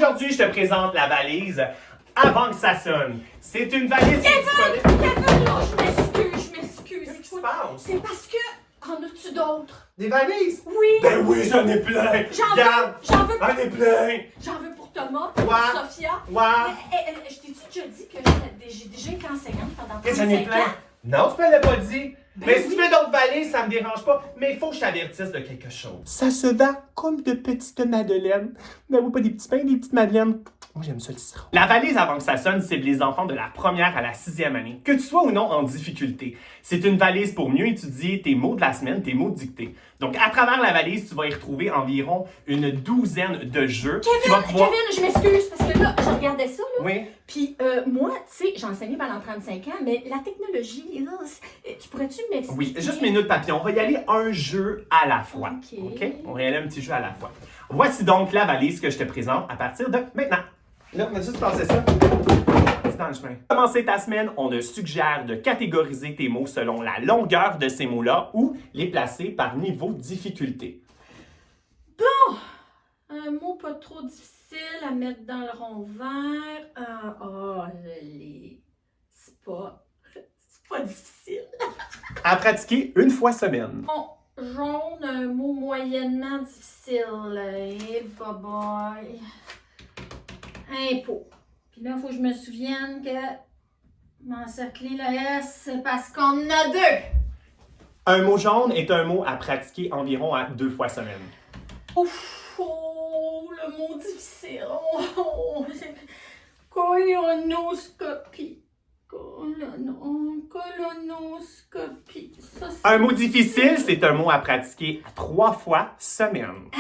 Aujourd'hui, je te présente la valise avant que ça sonne. C'est une valise disponible. Kevin, là, je m'excuse. Qu'est-ce qui se passe? C'est parce que... En as-tu d'autres? Des valises? Oui. Ben oui, j'en ai plein. Regarde, J'en veux j'en ai plein. J'en veux pour Thomas, pour Ouais. Sophia. Ouais. Je t'ai-tu déjà dit que j'ai déjà été enseignante pendant Qu'est-ce 35 que j'en ai plein? ans? Non, tu me l'as pas dit. Ben Mais si oui. tu veux d'autres valises, ça me dérange pas. Mais il faut que je t'avertisse de quelque chose. Ça se vend comme de petites madeleines. Ben oui, pas des petits pains, des petites madeleines. Moi, j'aime ça le citron. La valise avant que ça sonne cible les enfants de la première à la 6e année, que tu sois ou non en difficulté. C'est une valise pour mieux étudier tes mots de la semaine, tes mots dictés. Donc, à travers la valise, tu vas y retrouver environ une douzaine de jeux. Kevin, je m'excuse parce que là, je regardais ça, là. Oui. Puis moi, tu sais, j'ai enseigné pendant 35 ans, mais la technologie, là, tu pourrais-tu m'expliquer? Oui, juste minute papillon. On va y aller un jeu à la fois. OK. On va y aller un petit jeu à la fois. Voici donc la valise que je te présente à partir de maintenant. Là, on a juste passé ça. C'est dans le chemin. Pour commencer ta semaine, on te suggère de catégoriser tes mots selon la longueur de ces mots-là ou les placer par niveau de difficulté. Un mot pas trop difficile à mettre dans le rond vert. Je l'ai. C'est pas difficile. À pratiquer une fois semaine. Bon, jaune, un mot moyennement difficile. Et boy. Impôt. Puis là, il faut que je me souvienne que m'encercler le S, c'est parce qu'on en a deux. Un mot jaune est un mot à pratiquer environ à 2 fois semaine. Ouf, le mot difficile. Colonoscopie. Colonoscopie. Ça, c'est... Un mot difficile, c'est un mot à pratiquer à 3 fois semaine.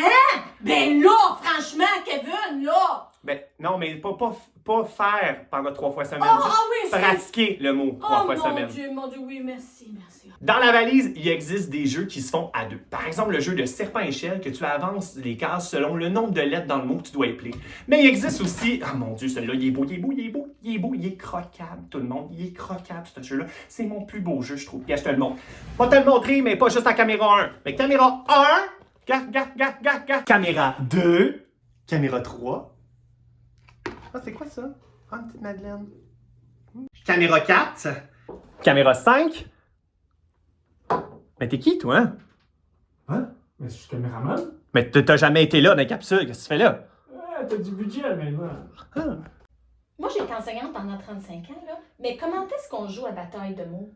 Ben là, franchement, Kevin, là! Ben, non, mais pas faire pendant 3 fois semaine. Ah, juste oui, c'est... pratiquer le mot 3 fois semaine. Mon Dieu, oui, merci. Dans la valise, il existe des jeux qui se font à 2. Par exemple, le jeu de serpent-échelle, que tu avances les cases selon le nombre de lettres dans le mot que tu dois épeler. Mais il existe aussi... Ah mon Dieu, celui-là, il est croquable, tout le monde. Il est croquable, ce jeu-là. C'est mon plus beau jeu, je trouve. Regarde, je te le montre. Pas te le montrer, mais pas juste à caméra 1. Mais caméra 1... Regarde. Caméra 2... Caméra 3... Ah, c'est quoi ça? Ah, une petite madeleine. Caméra 4. Caméra 5. Mais t'es qui, toi? Hein? Mais je suis caméraman. Mais t'as jamais été là dans la capsule. Qu'est-ce que tu fais là? Ah, t'as du budget maintenant. Ah. Moi, j'ai été enseignante pendant 35 ans, là. Mais comment est-ce qu'on joue à bataille de mots?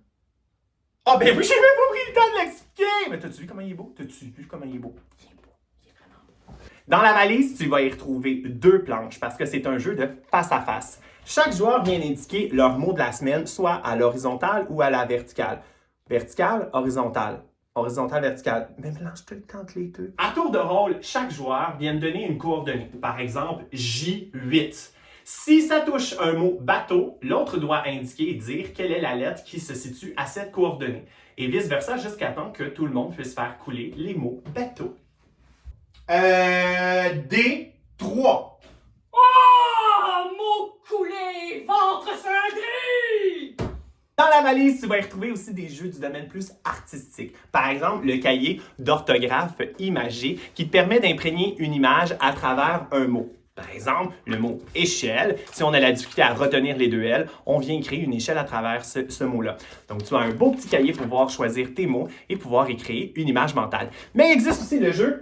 Ah, ben oui, j'ai même pas pris le temps de l'expliquer! Mais t'as-tu vu comment il est beau? Il est vraiment beau. Il est vraiment beau. Dans la valise, tu vas y retrouver 2 planches parce que c'est un jeu de face à face. Chaque joueur vient indiquer leur mot de la semaine, soit à l'horizontale ou à la verticale. Verticale, horizontale. Horizontale, verticale. Mais mélange tout le temps entre les deux. À tour de rôle, chaque joueur vient de donner une coordonnée. Par exemple, J8. Si ça touche un mot bateau, l'autre doit indiquer et dire quelle est la lettre qui se situe à cette coordonnée. Et vice-versa jusqu'à temps que tout le monde puisse faire couler les mots bateau. D3. Oh! Mot coulé! Ventre cindré! Dans la valise, tu vas y retrouver aussi des jeux du domaine plus artistique. Par exemple, le cahier d'orthographe imagé qui te permet d'imprégner une image à travers un mot. Par exemple, le mot échelle. Si on a la difficulté à retenir les 2 L, on vient créer une échelle à travers ce mot-là. Donc, tu as un beau petit cahier pour pouvoir choisir tes mots et pouvoir y créer une image mentale. Mais il existe aussi le jeu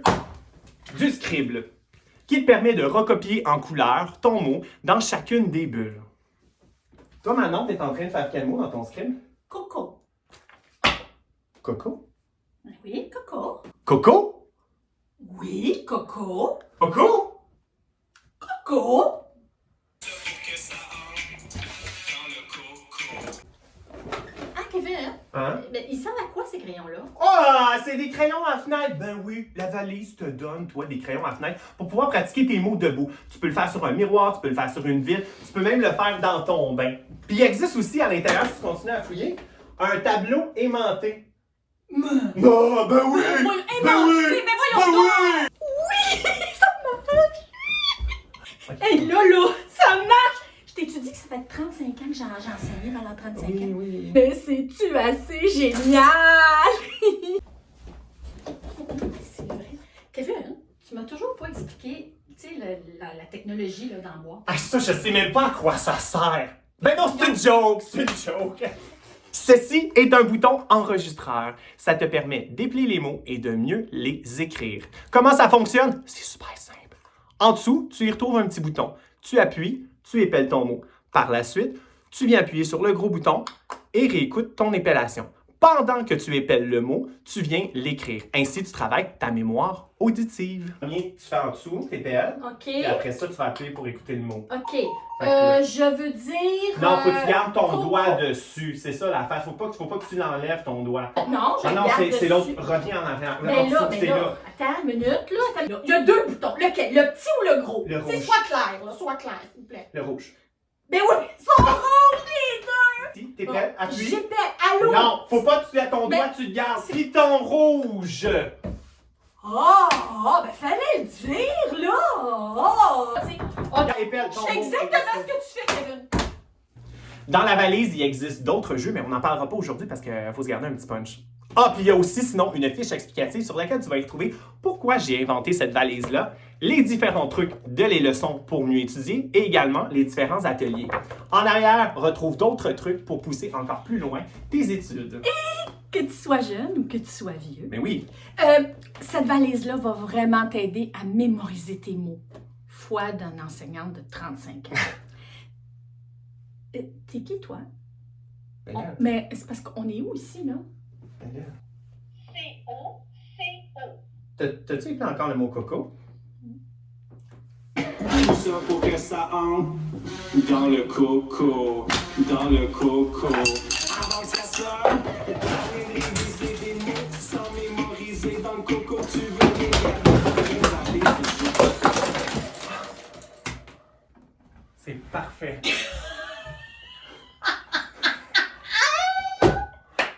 du scribble, qui te permet de recopier en couleur ton mot dans chacune des bulles. Toi, Manon, t'es en train de faire quel mot dans ton script? Coco. Coco? Oui, Coco. Coco? Oui, Coco. Coco? Coco. Ah, Kevin, Hein? mais ils servent à quoi ces crayons-là? Ah, c'est des crayons à fenêtre! Ben oui, la valise te donne, toi, des crayons à fenêtre pour pouvoir pratiquer tes mots debout. Tu peux le faire sur un miroir, tu peux le faire sur une vitre, tu peux même le faire dans ton bain. Puis il existe aussi à l'intérieur, si tu continues à fouiller, un tableau aimanté. Non, ben oui! Voyons donc! Oui, ça marche! Hey, là, ça marche! Je t'ai-tu dit que ça fait 35 ans que j'ai enseigné pendant 35 ans? Oui. Mais c'est-tu assez génial? C'est vrai. Kevin, tu m'as toujours pas expliqué, tu sais, la technologie là, dans le bois. Ah, ça, je sais même pas à quoi ça sert. Ben non, c'est une joke, c'est une joke. Ceci est un bouton enregistreur. Ça te permet d'épeler les mots et de mieux les écrire. Comment ça fonctionne? C'est super simple. En dessous, tu y retrouves un petit bouton. Tu appuies, tu épelles ton mot. Par la suite, tu viens appuyer sur le gros bouton et réécoutes ton épellation. Pendant que tu épelles le mot, tu viens l'écrire. Ainsi, tu travailles ta mémoire auditive. Premier, tu fais en dessous, tu épelles. OK. Et après ça, tu vas appuyer pour écouter le mot. OK. Fait Je veux dire. Non, faut que tu gardes ton coco. doigt dessus. C'est ça l'affaire. Faut pas que tu l'enlèves ton doigt. Non, je Ah non, regarde c'est dessus. l'autre. Reviens en arrière. Mais En là, dessous, mais c'est là, attends une minute, là. Attends. Il y a deux boutons. Lequel? Le petit ou le gros? Le C'est rouge. soit clair, là. Soit clair, s'il vous plaît. Le rouge. Ben oui, mais ils sont rouges, les deux! Si, t'es prêt? Appuie. J'étais. Allô? Non, faut pas que tu aies ton Mais- doigt, tu le gardes. Piton rouge. Ben fallait le dire, là! Épelle Je ton fais mot. exactement ce que tu fais, Kevin. Dans la valise, il existe d'autres jeux, mais on n'en parlera pas aujourd'hui parce qu'il faut se garder un petit punch. Ah, puis il y a aussi sinon une fiche explicative sur laquelle tu vas y retrouver pourquoi j'ai inventé cette valise-là, les différents trucs de les leçons pour mieux étudier et également les différents ateliers. En arrière, retrouve d'autres trucs pour pousser encore plus loin tes études. Que tu sois jeune ou que tu sois vieux, Mais oui, cette valise-là va vraiment t'aider à mémoriser tes mots. Foi d'une enseignante de 35 ans. T'es qui, toi? ben là, Mais c'est parce qu'on est où ici, là? ben là. C-O-C-O. T'as-tu écrit encore le mot coco? Tout ça pour que ça entre dans le coco, dans le coco. Avant que ça sorte, t'as révisé des mots sans mémoriser dans le coco, tu veux les garder. C'est parfait.